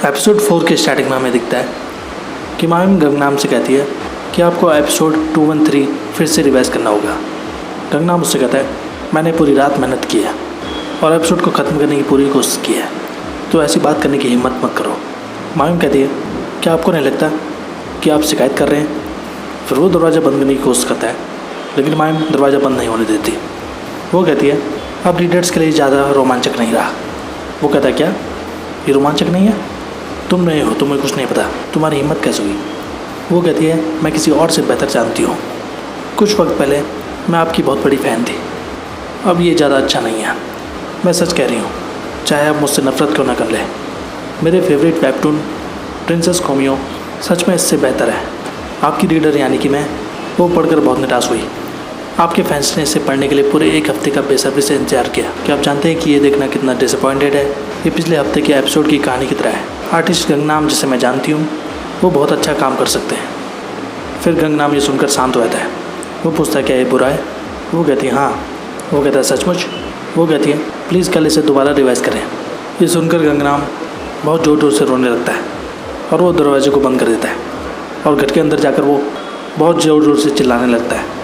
Episode 4 के starting में हमें दिखता है कि मायूम गंगनाम से कहती है कि आपको एपिसोड 213 फिर से रिवाइज करना होगा। गंगनाम उससे कहता है मैंने पूरी रात मेहनत की है और एपिसोड को ख़त्म करने की पूरी कोशिश की है, तो ऐसी बात करने की हिम्मत मत करो। मायूम कहती है क्या आपको नहीं लगता कि आप शिकायत कर रहे हैं? फिर वो दरवाज़ा बंद करने की कोशिश करता है, लेकिन मायूम दरवाज़ा बंद नहीं होने देती। वो कहती है अब रीडर्स के लिए ज़्यादा रोमांचक नहीं रहा। वो कहता है क्या ये रोमांचक नहीं है? तुम नहीं हो, तुम्हें कुछ नहीं पता, तुम्हारी हिम्मत कैसे हुई? वो कहती है मैं किसी और से बेहतर जानती हूँ। कुछ वक्त पहले मैं आपकी बहुत बड़ी फ़ैन थी, अब ये ज़्यादा अच्छा नहीं है। मैं सच कह रही हूँ, चाहे आप मुझसे नफ़रत क्यों ना कर लें। मेरे फेवरेट वेबटून प्रिंसेस खोमियो सच में इससे बेहतर है। आपकी रीडर यानी कि मैं, वो पढ़कर बहुत निराश हुई। आपके फैंस ने इसे पढ़ने के लिए पूरे एक हफ्ते का बेसब्री से इंतजार किया। क्या आप जानते हैं कि ये देखना कितना डिसअपॉइंटेड है? ये पिछले हफ्ते के एपिसोड की कहानी की तरह है। आर्टिस्ट गंगनाम जिसे मैं जानती हूँ वो बहुत अच्छा काम कर सकते हैं। फिर गंगनाम ये सुनकर शांत हो जाता है। वो पूछता है क्या ये बुरा है? वो कहती है हाँ। वो कहता है सचमुच? वो कहती है प्लीज़ कल इसे दोबारा रिवाइज़ करें। ये सुनकर गंगनाम बहुत ज़ोर ज़ोर से रोने लगता है और वो दरवाजे को बंद कर देता है और घर के अंदर जाकर वो बहुत ज़ोर ज़ोर से चिल्लाने लगता है।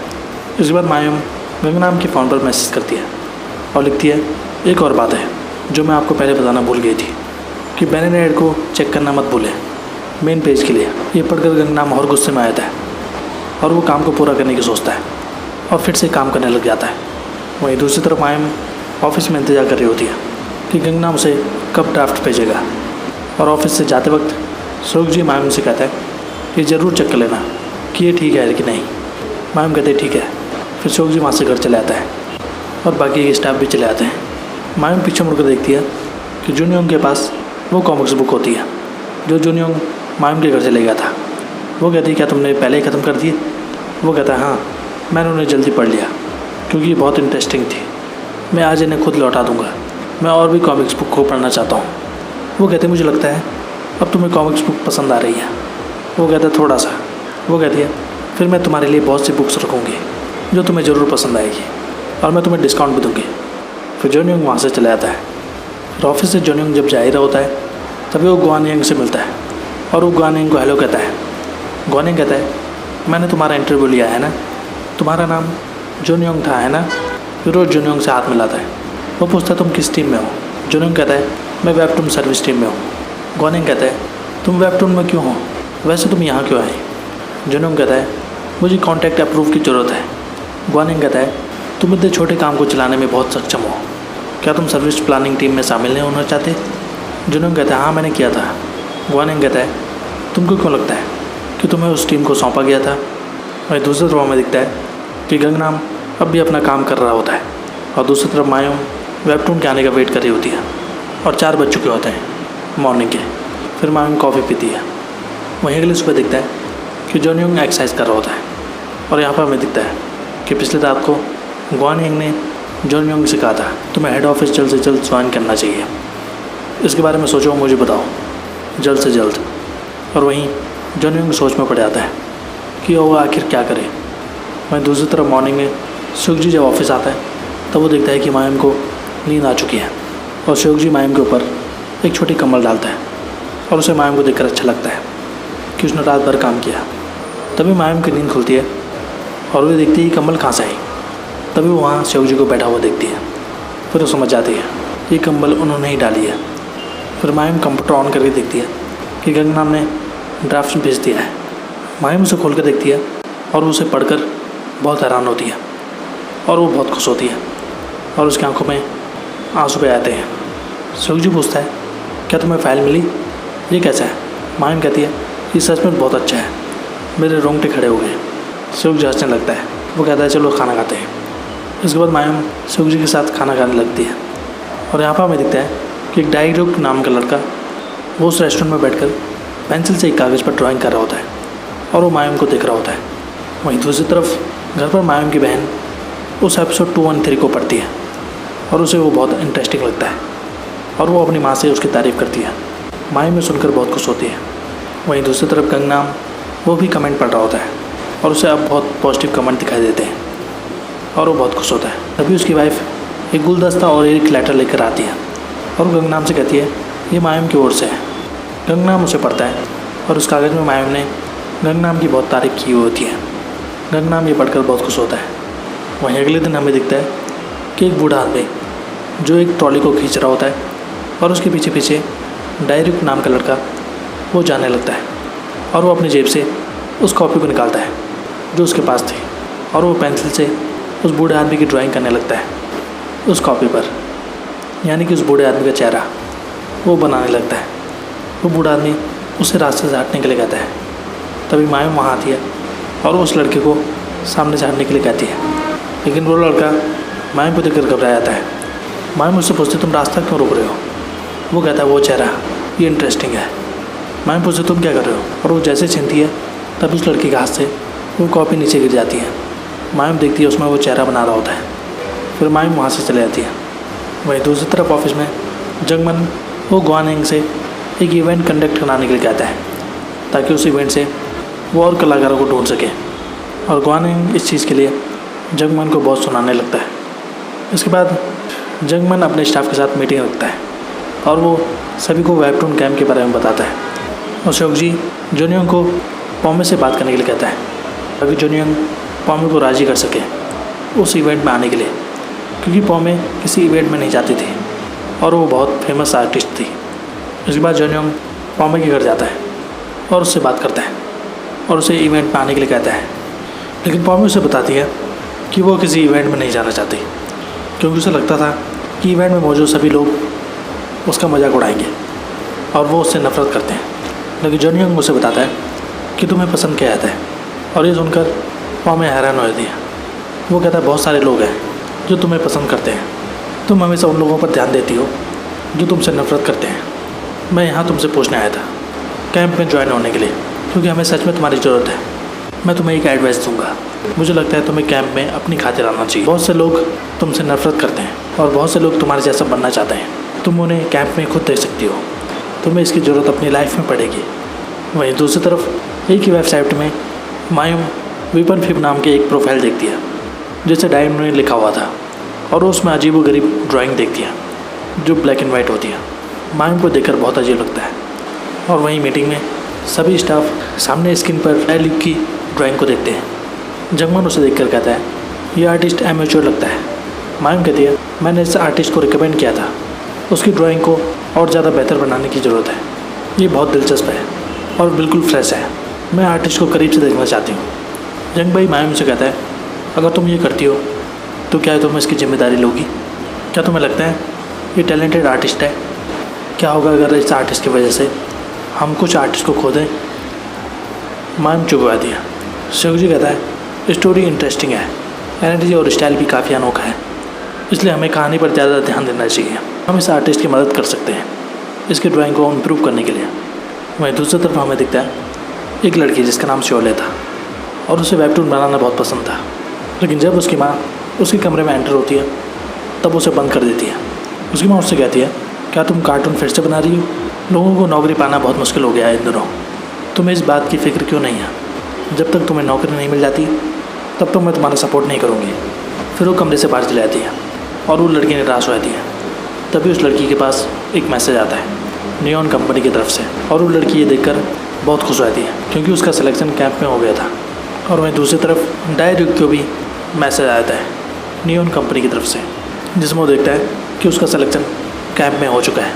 इसके बाद मायूम गंगनाम के फ़ोन पर मैसेज करती है और लिखती है एक और बात है जो मैं आपको पहले बताना भूल गई थी कि बैनर एड को चेक करना मत भूलें मेन पेज के लिए। ये पढ़कर गंगनाम और गुस्से में आ जाता है और वो काम को पूरा करने की सोचता है और फिर से काम करने लग जाता है। वहीं दूसरी तरफ मायूम ऑफिस में इंतज़ार कर रही होती है कि गंगनाम उसे कब ड्राफ्ट भेजेगा। और ऑफिस से जाते वक्त सोगजी मायूम से कहता है कि ज़रूर चेक कर लेना कि ये ठीक है कि नहीं। मायूम कहते हैं ठीक है। फिर सोगजी वहाँ से घर चले आता है और बाकी स्टाफ भी चले आते हैं। मायूम पीछे मुड़कर देखती है कि जुनयोंग के पास वो कॉमिक्स बुक होती है जो जुनयोंग मायूम के घर से ले गया था। वो कहती है क्या तुमने पहले ही ख़त्म कर दिए? वो कहता है हाँ, मैंने उन्हें जल्दी पढ़ लिया क्योंकि ये बहुत इंटरेस्टिंग थी। मैं आज इन्हें खुद लौटा दूँगा। मैं और भी कॉमिक्स बुक को पढ़ना चाहता हूँ। वो कहते हैं मुझे लगता है अब तुम्हें कॉमिक्स बुक पसंद आ रही है। वो कहता है थोड़ा सा। वो कहती है फिर मैं तुम्हारे लिए बहुत सी बुक्स रखूँगी जो तुम्हें ज़रूर पसंद आएगी और मैं तुम्हें डिस्काउंट भी दूँगी। फिर जोनयोंग वहाँ से चला जाता है। फिर ऑफिस से जोनयोंग जब जा ही रहा होता है तभी वो ग्वानियंग से मिलता है और वो ग्वानियंग को हेलो कहता है। ग्वानियंग कहता है मैंने तुम्हारा इंटरव्यू लिया है ना, तुम्हारा नाम जोनयोंग था है ना? फिर वो जोनयोंग से हाथ मिलाता है। वो पूछता है तुम किस टीम में हो? जोनयोंग कहता है मैं वेबटून सर्विस टीम में हूँ। ग्वानियंग कहता है तुम वेबटून में क्यों हो? वैसे तुम यहाँ क्यों आए? जोनयोंग कहता है मुझे कॉन्टैक्ट अप्रूव की ज़रूरत है। ग्वानियंग कहता है तुम इतने छोटे काम को चलाने में बहुत सक्षम हो, क्या तुम सर्विस प्लानिंग टीम में शामिल नहीं होना चाहते? जुनून कहता है हाँ मैंने किया था। ग्वानियंग कहता है तुमको क्यों लगता है कि तुम्हें उस टीम को सौंपा गया था? वहीं दूसरी तरफ में दिखता है कि गंगनाम अब भी अपना काम कर रहा होता है और दूसरी तरफ मायूम वेबटून के आने का वेट कर रही होती है और 4 बज चुके होते हैं मॉर्निंग के। फिर मायूम कॉफ़ी पीती है। वहीं अगली सुबह दिखता है कि जोनयोंग एक्सरसाइज कर रहा होता है और यहाँ पर हमें दिखता है कि पिछले रात को ग्वानियंग ने जोनयोंग से कहा था तुम्हें हेड ऑफिस जल्द से जल्द ज्वाइन करना चाहिए। इसके बारे में सोचो, मुझे बताओ जल्द से जल्द। और वहीं जोनयोंग सोच में पड़ जाता है कि वो आखिर क्या करे। वहीं दूसरी तरफ मॉर्निंग में सुखजी जब ऑफिस आता है तब वो देखता है कि मायूम को नींद आ चुकी है और सुखजी मायूम के ऊपर एक छोटी कंबल डालता है और उसे मायूम को देखकर अच्छा लगता है कि उसने रात भर काम किया। तभी मायूम की नींद खुलती है और वो देखती है कि कंबल कहाँ से आई। तभी वो वहाँ सुखजी को बैठा हुआ देखती है। फिर वो समझ जाती है ये कंबल उन्होंने ही डाली है। फिर मायूम कंप्यूटर ऑन करके देखती है कि गंगनाम ने ड्राफ्ट भेज दिया है। मायूम उसे खोल कर देखती है और उसे पढ़कर बहुत हैरान होती है और वो बहुत खुश होती है और उसकी आंखों में आंसू पे आते हैं। सुखजी पूछता है क्या तुम्हें फ़ाइल मिली? ये कैसा है? मायूम कहती है ये सच में बहुत अच्छा है। मेरे रोंगटे खड़े हो गए। सुखजी हंसने लगता है। वो कहता है चलो खाना खाते हैं। इसके बाद मायूम सुखजी के साथ खाना खाने लगती है और यहाँ पर हमें दिखता है कि एक डाइरुक नाम का लड़का वो उस रेस्टोरेंट में बैठकर पेंसिल से एक कागज़ पर ड्राइंग कर रहा होता है और वो मायूम को देख रहा होता है। वहीं दूसरी तरफ घर पर मायूम की बहन उस एपिसोड 213 को पढ़ती है और उसे वो बहुत इंटरेस्टिंग लगता है और वो अपनी माँ से उसकी तारीफ़ करती है। मायूम में सुनकर बहुत खुश होती है। वहीं दूसरी तरफ गंगनाम वो भी कमेंट पढ़ रहा होता है और उसे अब बहुत पॉजिटिव कमेंट दिखाई देते हैं और वो बहुत खुश होता है। तभी उसकी वाइफ एक गुलदस्ता और एक लेटर लेकर आती है और गंगनाम से कहती है ये मायूम की ओर से है गंगनाम उसे पढ़ता है और उस कागज़ में मायूम ने गंगनाम की बहुत तारीफ की हुई होती है। गंगनाम ये पढ़कर बहुत खुश होता है। वहीं अगले दिन हमें दिखता है कि एक बूढ़ा आदमी जो एक ट्रॉली को खींच रहा होता है और उसके पीछे पीछे डायरेक्ट नाम का लड़का वो जाने लगता है और वो अपनी जेब से उस कॉपी को निकालता है जो उसके पास थी और वो पेंसिल से उस बूढ़े आदमी की ड्राइंग करने लगता है उस कॉपी पर, यानी कि उस बूढ़े आदमी का चेहरा वो बनाने लगता है। वो बूढ़ा आदमी उसे रास्ते से हटने के लिए कहता है। तभी मायूम वहाँ आती है और वो उस लड़के को सामने से हटने के लिए कहती है, लेकिन वो लड़का मायूम को देखकर घबरा जाता है। मायूम उससे पूछती तुम रास्ता क्यों रोक रहे हो? वो कहता है वो चेहरा ये इंटरेस्टिंग है। मायूम पूछती तुम क्या कर रहे हो? और वो जैसे छीनती है तब उस लड़के के हाथ से वो कॉपी नीचे गिर जाती है। मायूम देखती है उसमें वो चेहरा बना रहा होता है। फिर मायूम वहाँ से चले जाती है। वहीं दूसरी तरफ ऑफिस में जंगमन वो गुआनिंग से एक इवेंट कंडक्ट कराने के लिए कहता है ताकि उस इवेंट से वो और कलाकारों को ढूंढ सके। और गुआनिंग इस चीज़ के लिए जंगमन को बहुत सुनाने लगता है। इसके बाद जंगमन अपने स्टाफ के साथ मीटिंग रखता है और वो सभी को वेबटून कैम्प के बारे में बताता है। और शोकजी जुनियंग को पॉमे से बात करने के लिए कहता है ताकि जुनियंग पॉमे को राज़ी कर सके उस इवेंट में आने के लिए, क्योंकि पॉमे किसी इवेंट में नहीं जाती थी और वो बहुत फेमस आर्टिस्ट थी। इसके बाद जुनियंग पॉमे के घर जाता है और उससे बात करता है और उसे इवेंट में आने के लिए कहता है, लेकिन पॉमे उसे बताती है कि वो किसी इवेंट में नहीं जाना चाहती क्योंकि उसे लगता था कि इवेंट में मौजूद सभी लोग उसका मजाक उड़ाएंगे और वो उससे नफरत करते हैं। लेकिन जुनियंग उसे बताता है कि तुम्हें पसंद किया जाता है और ये सुनकर पॉमे हैरान हो जाती है। वो कहता है बहुत सारे लोग हैं जो तुम्हें पसंद करते हैं, तुम हमेशा उन लोगों पर ध्यान देती हो जो तुमसे नफरत करते हैं। मैं यहाँ तुमसे पूछने आया था कैंप में ज्वाइन होने के लिए, क्योंकि हमें सच में तुम्हारी ज़रूरत है। मैं तुम्हें एक एडवाइस दूंगा, मुझे लगता है तुम्हें कैंप में अपनी खातिर आना चाहिए। बहुत से लोग तुमसे नफरत करते हैं और बहुत से लोग तुम्हारे जैसा बनना चाहते हैं। तुम उन्हें कैंप में खुद देख सकती हो, तुम्हें इसकी ज़रूरत अपनी लाइफ में पड़ेगी। वहीं दूसरी तरफ एक ही वेबसाइट में मायूम विपन फिब नाम के एक प्रोफाइल देखती है जिसे डायम ने लिखा हुआ था और उसमें अजीब व गरीब ड्राइंग देखती है जो ब्लैक एंड वाइट होती है। मायूम को देखकर बहुत अजीब लगता है। और वहीं मीटिंग में सभी स्टाफ सामने स्क्रीन पर डायलिक की ड्राइंग को देखते हैं। जंगमन उसे देखकर कहता है ये आर्टिस्ट एमेच्योर लगता है। मायूम कहती है मैंने इस आर्टिस्ट को रिकमेंड किया था, उसकी ड्राइंग को और ज़्यादा बेहतर बनाने की ज़रूरत है। ये बहुत दिलचस्प है और बिल्कुल फ्रेश है, मैं आर्टिस्ट को करीब से देखना चाहती हूँ। जंग भाई मायूम से कहता है अगर तुम ये करती हो तो क्या तुम इसकी जिम्मेदारी लोगी? क्या तुम्हें लगता है ये टैलेंटेड आर्टिस्ट है? क्या होगा अगर इस आर्टिस्ट की वजह से हम कुछ आर्टिस्ट को खो दें? मायूम चुप हो जाती है। शिवजी कहता है स्टोरी इंटरेस्टिंग है, एनर्जी और स्टाइल भी काफ़ी अनोखा है, इसलिए हमें कहानी पर ज़्यादा ध्यान देना चाहिए। हम इस आर्टिस्ट की मदद कर सकते हैं इसकी ड्राइंग को इम्प्रूव करने के लिए। वहीं दूसरी तरफ हमें दिखता है एक लड़की जिसका नाम शोले था और उसे वेबटून बनाना बहुत पसंद था, लेकिन जब उसकी माँ उसके कमरे में एंटर होती है तब उसे बंद कर देती है। उसकी माँ उससे कहती है क्या तुम कार्टून फिर से बना रही हो? लोगों को नौकरी पाना बहुत मुश्किल हो गया है इन दिनों, तुम्हें इस बात की फ़िक्र क्यों नहीं है? जब तक तुम्हें नौकरी नहीं मिल जाती तब तक मैं तुम्हारा सपोर्ट नहीं करूँगी। फिर वो कमरे से बाहर चली जाती है और वो लड़की निराश हो जाती है। तभी उस लड़की के पास एक मैसेज आता है नियॉन कंपनी की तरफ से और वो लड़की ये देखकर बहुत खुश हो जाती है क्योंकि उसका सिलेक्शन कैंप में हो गया था। और वहीं दूसरी तरफ डायरेक्ट को भी मैसेज आता है नियॉन कंपनी की तरफ से जिसमें वो देखता है कि उसका सिलेक्शन कैंप में हो चुका है,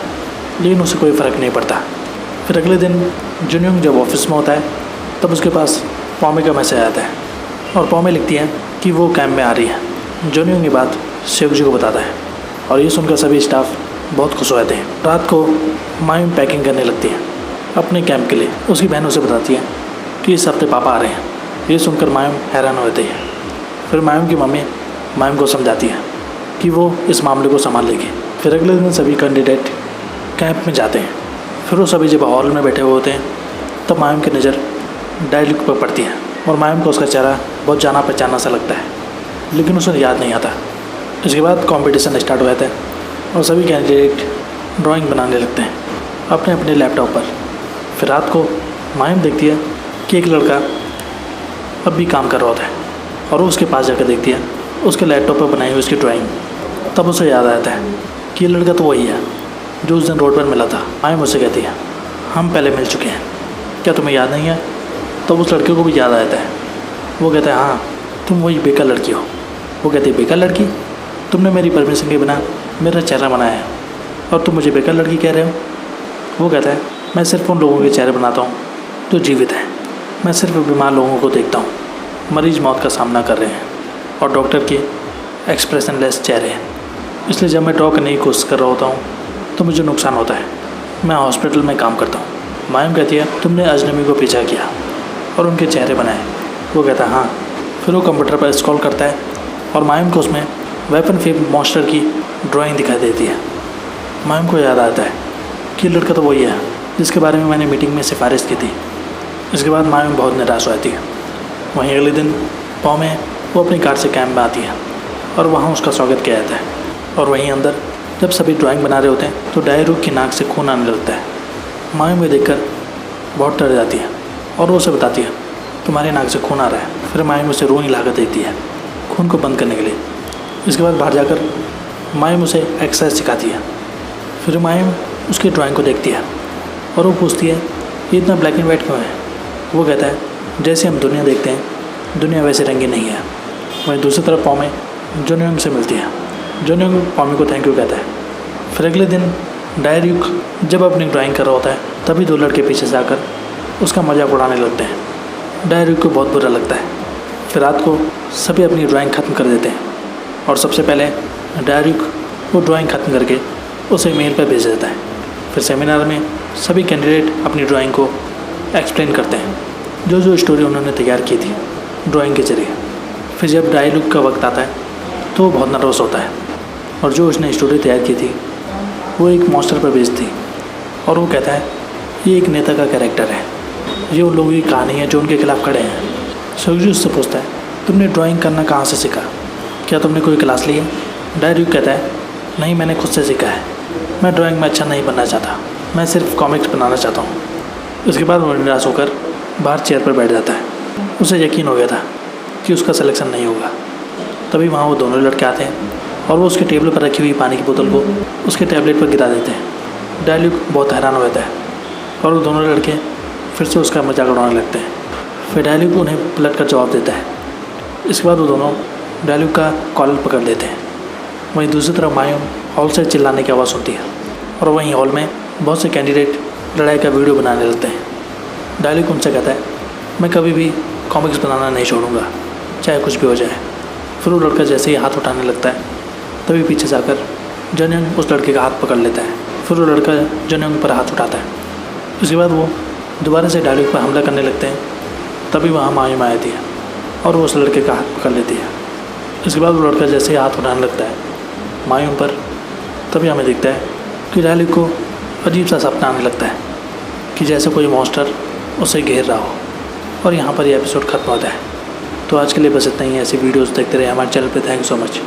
लेकिन उसे कोई फ़र्क नहीं पड़ता। फिर अगले दिन जुनियंग जब ऑफिस में होता है तब उसके पास पॉमे का मैसेज आता है और पॉमे लिखती है कि वो कैंप में आ रही है। जुनियंग ये बात शिवजी को बताता है और ये सुनकर सभी स्टाफ बहुत खुश हो जाते हैं। रात को मायूम पैकिंग करने लगती है अपने कैंप के लिए। उसकी बहन उसे बताती है कि इस हफ्ते पापा आ रहे हैं। ये सुनकर मायूम हैरान हो जाती है। फिर मायूम की मम्मी मायूम को समझाती है कि वो इस मामले को संभाल लेगी। फिर अगले दिन सभी कैंडिडेट कैंप में जाते हैं। फिर वो सभी जब हॉल में बैठे हुए होते हैं तब मायूम की नज़र डायलिक पर पड़ती है और मायूम को उसका चेहरा बहुत जाना पहचाना सा लगता है, लेकिन उसे याद नहीं आता। इसके बाद कंपटीशन स्टार्ट हो जाता है और सभी कैंडिडेट ड्राइंग बनाने लगते हैं अपने अपने लैपटॉप पर। फिर रात को मायूम देखती है कि एक लड़का अब भी काम कर रहा होता है और वो उसके पास जाकर देखती है उसके लैपटॉप पर बनाई हुई उसकी ड्राइंग। तब उसे याद आता है कि ये लड़का तो वही है जो उस दिन रोड पर मिला था। मायूम उससे कहती है हम पहले मिल चुके हैं, क्या तुम्हें याद नहीं है? तो उस लड़के को भी याद आता है। वो कहता है हाँ, तुम वही बेकार लड़की हो। वो कहती है बेकार लड़की? तुमने मेरी परमिशन के बिना मेरा चेहरा बनाया है और तुम मुझे बेकार लड़की कह रहे हो? वो कहता है मैं सिर्फ उन लोगों के चेहरे बनाता हूँ जो जीवित हैं। मैं सिर्फ बीमार लोगों को देखता हूँ, मरीज मौत का सामना कर रहे हैं और डॉक्टर के एक्सप्रेशनलेस चेहरे हैं। इसलिए जब मैं ड्रॉ करने की कोशिश कर रहा होता हूँ तो मुझे नुकसान होता है। मैं हॉस्पिटल में काम करता हूँ। मायूम कहती है तुमने अजनबी को पीछा किया और उनके चेहरे बनाए। वो कहता है हाँ। फिर वो कंप्यूटर पर स्क्रॉल करता है और मायूम को उसमें वेपन फेम मॉन्स्टर की ड्राइंग दिखाई देती है। मायूम को याद आता है कि लड़का तो वही है जिसके बारे में मैंने मीटिंग में सिफारिश की थी। इसके बाद मायूम बहुत निराश हो जाती है। वहीं अगले दिन पौ में वो अपनी कार से कैंप में आती है और वहाँ उसका स्वागत किया जाता है। और वहीं अंदर जब सभी ड्राइंग बना रहे होते हैं तो डायरू की नाक से खून आने लगता है। मायूम ये देखकर बहुत डर जाती है और वो उसे बताती है तुम्हारी नाक से खून आ रहा है। फिर मायूम उसे रुई लाकर देती है खून को बंद करने के लिए। इसके बाद बाहर जाकर मायूम उसे एक्सरसाइज सिखाती है। फिर मायूम उसकी ड्राइंग को देखती है और वो पूछती है ये इतना ब्लैक एंड वाइट क्यों है? वो कहता है जैसे हम दुनिया देखते हैं दुनिया वैसे रंगीन नहीं है। वहीं दूसरी तरफ पॉमे जोनियोंग से मिलती है। जोनियोंग पॉमे को थैंक यू कहता है। फिर अगले दिन डायरूक जब अपनी ड्राइंग कर रहा होता है तभी दो लड़के पीछे से आकर उसका मजाक उड़ाने लगते हैं। डायरूक को बहुत बुरा लगता है। फिर रात को सभी अपनी ड्राइंग ख़त्म कर देते हैं और सबसे पहले डायरूक वो ड्राइंग ख़त्म करके उसे मेल पर भेज देता है। फिर सेमिनार में सभी कैंडिडेट अपनी ड्राइंग को एक्सप्लेन करते हैं जो स्टोरी उन्होंने तैयार की थी ड्राइंग के जरिए। फिर जब डायलॉग का वक्त आता है तो वो बहुत नर्वस होता है और जो उसने स्टोरी तैयार की थी वो एक मॉन्स्टर पर बेस्ड थी और वो कहता है ये एक नेता का कैरेक्टर है, ये उन लोगों की कहानी है जो उनके खिलाफ खड़े हैं। सोग्जू उससे पूछता है तुमने ड्राइंग करना कहाँ से सीखा? क्या तुमने कोई क्लास ली है? डायरूक कहता है नहीं, मैंने खुद से सीखा है। मैं ड्राइंग में अच्छा नहीं बनना चाहता, मैं सिर्फ कॉमिक्स बनाना चाहता हूँ। उसके बाद वो निराश होकर बाहर चेयर पर बैठ जाता है। उसे यकीन हो गया था कि उसका सिलेक्शन नहीं होगा। तभी वहाँ वो दोनों लड़के आते हैं और वो उसके टेबल पर रखी हुई पानी की बोतल को उसके टैबलेट पर गिरा देते हैं। डायलॉग बहुत हैरान हो जाता है और वो दोनों लड़के फिर से उसका मजाक उड़ाने लगते हैं। फिर डायलॉग उन्हें पलट कर जवाब देता है। इसके बाद वो दोनों डायलॉग का कॉलर पकड़ लेते हैं। वहीं दूसरी तरफ मायूम हॉल से चिल्लाने की आवाज़ सुनती है और वहीं हॉल में बहुत से कैंडिडेट लड़ाई का वीडियो बनाने लगते हैं। डायलॉग उनसे कहता है मैं कभी भी कॉमिक्स बनाना नहीं छोड़ूंगा, चाहे कुछ भी हो जाए। फिर वो लड़का जैसे ही हाथ उठाने लगता है तभी पीछे से आकर जोनियोंग उस लड़के का हाथ पकड़ लेता है। फिर वो लड़का जोनियोंग पर हाथ उठाता है। उसके बाद वो दोबारा से डायलॉग पर हमला करने लगते हैं। तभी वहाँ मायूम आती है और वो उस लड़के का हाथ पकड़ लेती है। इसके बाद वो लड़का जैसे ही हाथ उठाने लगता है मायूम पर, तभी हमें दिखता है कि डायलॉग को अजीब सा सपना आने लगता है कि जैसे कोई मॉन्स्टर उसे घेर रहा हो। और यहाँ पर ये एपिसोड खत्म होता है। तो आज के लिए बस इतना ही। ऐसी वीडियोस देखते रहे हमारे चैनल पे। Thank you so much.